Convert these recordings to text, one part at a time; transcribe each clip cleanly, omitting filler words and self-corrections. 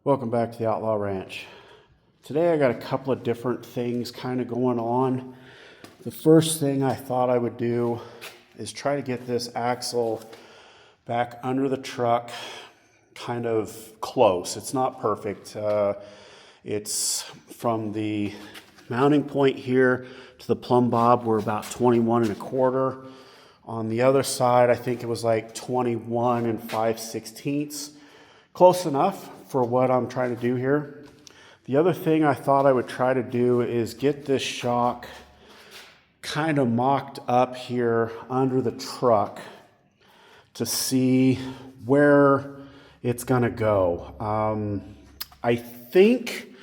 Welcome back to the Outlaw Ranch. Today I got a couple of different things kind of going on. The first thing I thought I would do is try to get this axle back under the truck kind of close. It's not perfect. It's from the mounting point here to the plumb bob, we're about 21 1/4. On the other side, I think it was like 21 5/16. Close enough for what I'm trying to do here. The other thing I thought I would try to do is get this shock kind of mocked up here under the truck to see where it's gonna go. I think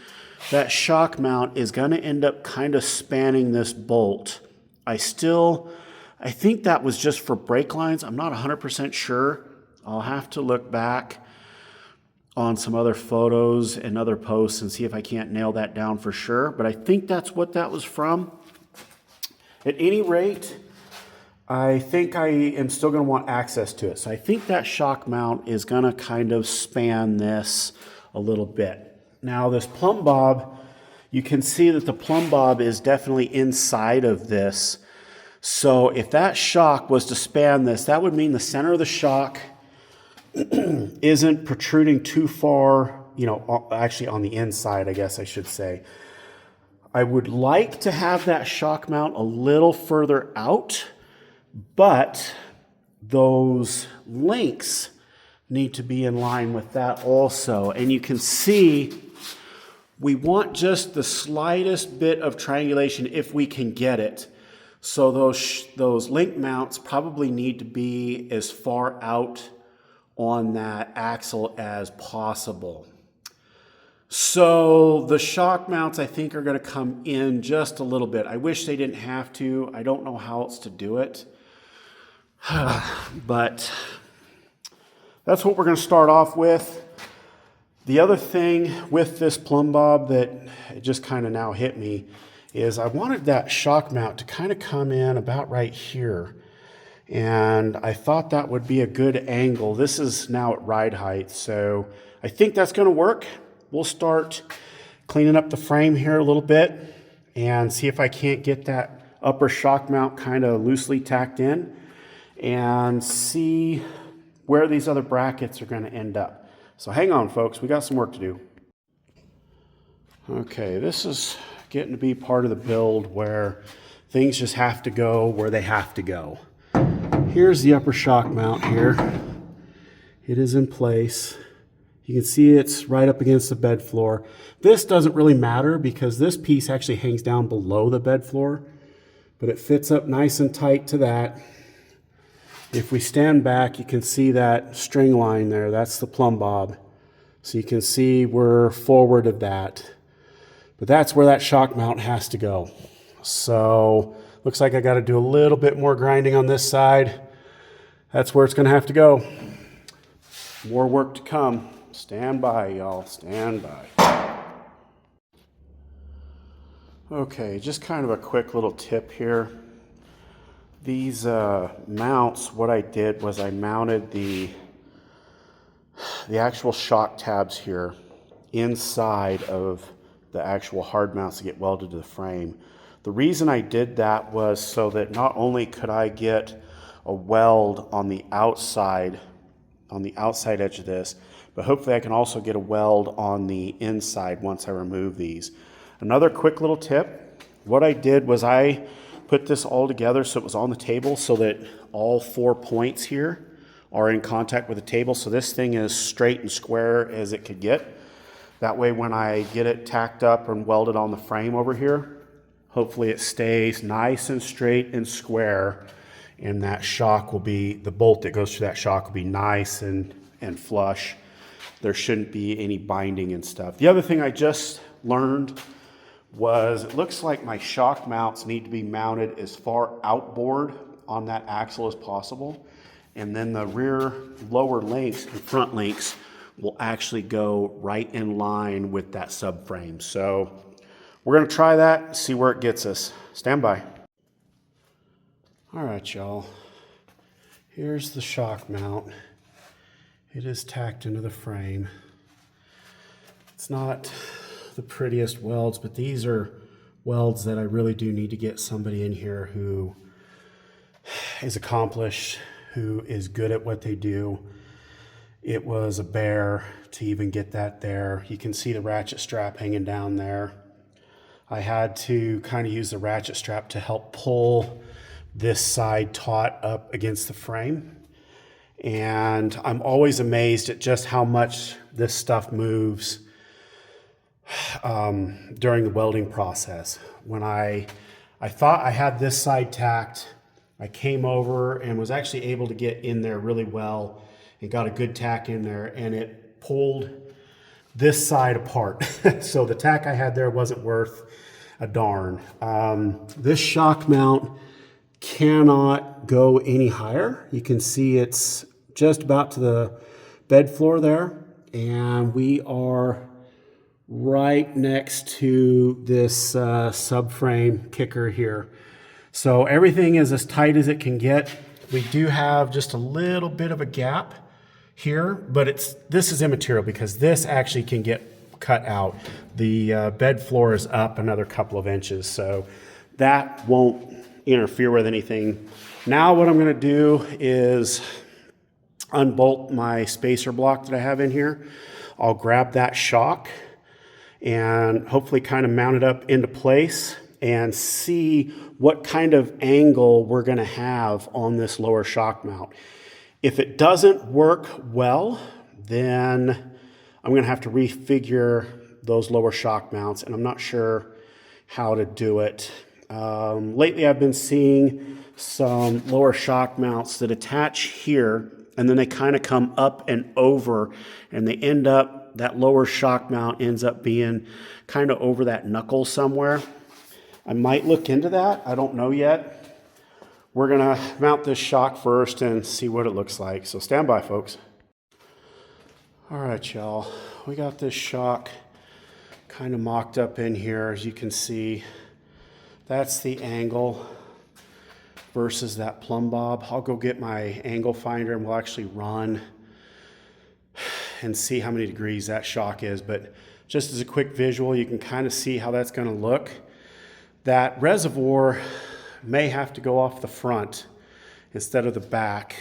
that shock mount is gonna end up kind of spanning this bolt. I think that was just for brake lines. I'm not 100% sure. I'll have to look back on some other photos and other posts and see if I can't nail that down for sure. But I think that's what that was from. At any rate, I think I am still going to want access to it. So I think that shock mount is going to kind of span this a little bit. Now this plumb bob, you can see that the plumb bob is definitely inside of this. So if that shock was to span this, that would mean the center of the shock isn't protruding too far, actually on the inside, I guess I should say. I would like to have that shock mount a little further out, but those links need to be in line with that also. And you can see we want just the slightest bit of triangulation if we can get it. So those link mounts probably need to be as far out on that axle as possible. So the shock mounts I think are going to come in just a little bit. I wish they didn't have to. I don't know how else to do it. But that's what we're going to start off with. The other thing with this plumb bob that it just kind of now hit me is I wanted that shock mount to kind of come in about right here. And I thought that would be a good angle. This is now at ride height, so I think that's going to work. We'll start cleaning up the frame here a little bit and see if I can't get that upper shock mount kind of loosely tacked in and see where these other brackets are going to end up. So hang on, folks. We got some work to do. Okay, this is getting to be part of the build where things just have to go where they have to go. Here's the upper shock mount here. It is in place. You can see it's right up against the bed floor. This doesn't really matter because this piece actually hangs down below the bed floor, but it fits up nice and tight to that. If we stand back, you can see that string line there. That's the plumb bob. So you can see we're forward of that. But that's where that shock mount has to go. So looks like I got to do a little bit more grinding on this side. That's where it's going to have to go. More work to come. Stand by, y'all. Stand by. Okay, just kind of a quick little tip here. These mounts, what I did was I mounted the actual shock tabs here inside of the actual hard mounts to get welded to the frame. The reason I did that was so that not only could I get a weld on the outside edge of this, but hopefully I can also get a weld on the inside once I remove these. Another quick little tip, what I did was I put this all together so it was on the table so that all 4 points here are in contact with the table. So this thing is straight and square as it could get. That way when I get it tacked up and welded on the frame over here, hopefully it stays nice and straight and square, and that shock will be, the bolt that goes through that shock will be nice and flush. There shouldn't be any binding and stuff. The other thing I just learned was it looks like my shock mounts need to be mounted as far outboard on that axle as possible. And then the rear lower links and front links will actually go right in line with that subframe. So we're going to try that, see where it gets us. Stand by. All right, y'all. Here's the shock mount. It is tacked into the frame. It's not the prettiest welds, but these are welds that I really do need to get somebody in here who is accomplished, who is good at what they do. It was a bear to even get that there. You can see the ratchet strap hanging down there. I had to kind of use the ratchet strap to help pull this side taut up against the frame. And I'm always amazed at just how much this stuff moves during the welding process. When I thought I had this side tacked, I came over and was actually able to get in there really well and got a good tack in there, and it pulled this side apart. So the tack I had there wasn't worth a darn. This shock mount cannot go any higher. You can see it's just about to the bed floor there, and we are right next to this subframe kicker here. So everything is as tight as it can get. We do have just a little bit of a gap here, but this is immaterial because this actually can get cut out. The bed floor is up another couple of inches, so that won't interfere with anything. Now what I'm going to do is unbolt my spacer block that I have in here. I'll grab that shock and hopefully kind of mount it up into place and see what kind of angle we're going to have on this lower shock mount. If it doesn't work well, then I'm going to have to refigure those lower shock mounts, and I'm not sure how to do it. Lately I've been seeing some lower shock mounts that attach here and then they kind of come up and over, and they end up, that lower shock mount ends up being kind of over that knuckle somewhere. I might look into that. I don't know yet. We're going to mount this shock first and see what it looks like. So stand by, folks. All right, y'all. We got this shock kind of mocked up in here. As you can see, that's the angle versus that plumb bob. I'll go get my angle finder and we'll actually run and see how many degrees that shock is. But just as a quick visual, you can kind of see how that's going to look. That reservoir may have to go off the front instead of the back.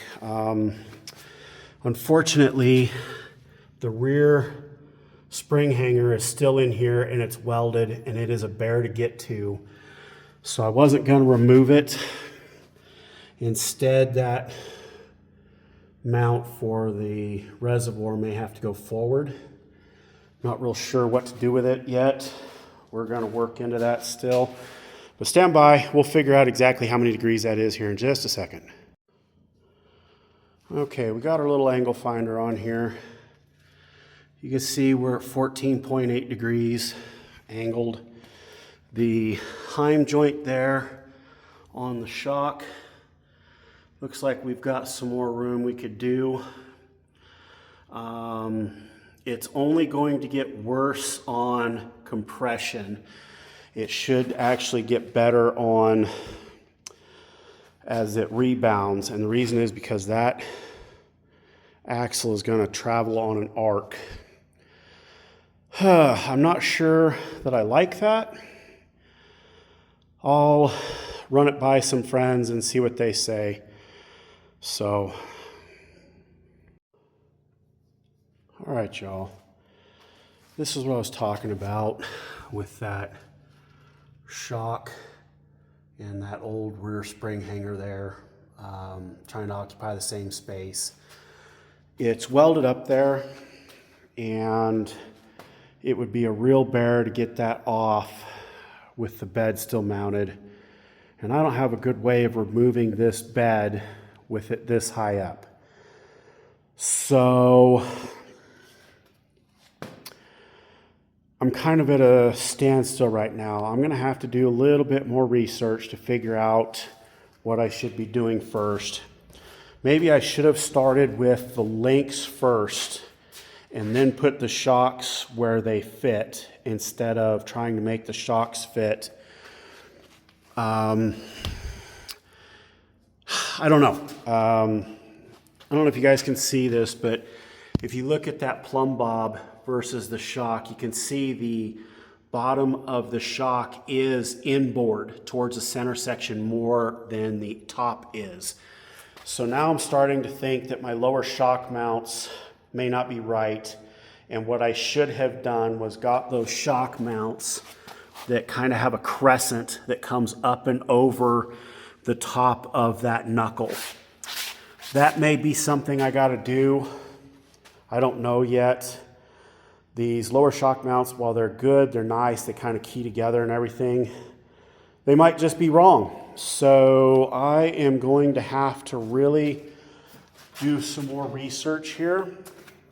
Unfortunately, the rear spring hanger is still in here and it's welded, and it is a bear to get to. So I wasn't going to remove it. Instead, that mount for the reservoir may have to go forward. Not real sure what to do with it yet. We're going to work into that still. But stand by, we'll figure out exactly how many degrees that is here in just a second. Okay, we got our little angle finder on here. You can see we're at 14.8 degrees angled. The heim joint there on the shock, looks like we've got some more room we could do. It's only going to get worse on compression. It should actually get better on as it rebounds, and the reason is because that axle is going to travel on an arc. I'm not sure that I like that. I'll run it by some friends and see what they say. So, all right, y'all. This is what I was talking about with that shock and that old rear spring hanger there, trying to occupy the same space. It's welded up there, and it would be a real bear to get that off with the bed still mounted. And I don't have a good way of removing this bed with it this high up. So I'm kind of at a standstill right now. I'm going to have to do a little bit more research to figure out what I should be doing first. Maybe I should have started with the links first and then put the shocks where they fit instead of trying to make the shocks fit. I don't know. I don't know if you guys can see this, but If you look at that plumb bob versus the shock, you can see the bottom of the shock is inboard towards the center section more than the top is. So now I'm starting to think that my lower shock mounts may not be right. And what I should have done was got those shock mounts that kind of have a crescent that comes up and over the top of that knuckle. That may be something I got to do. I don't know yet. These lower shock mounts, while they're good, they're nice, they kind of key together and everything, they might just be wrong. So I am going to have to really do some more research here.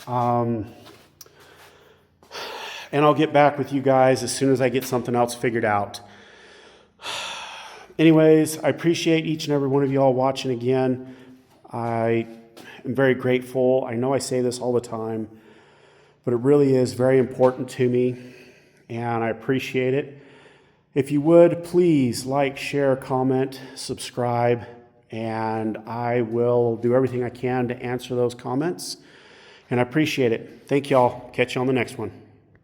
And I'll get back with you guys as soon as I get something else figured out. Anyways, I appreciate each and every one of you all watching again. I am very grateful. I know I say this all the time, but it really is very important to me, and I appreciate it. If you would, please like, share, comment, subscribe, and I will do everything I can to answer those comments, and I appreciate it. Thank y'all. Catch you on the next one.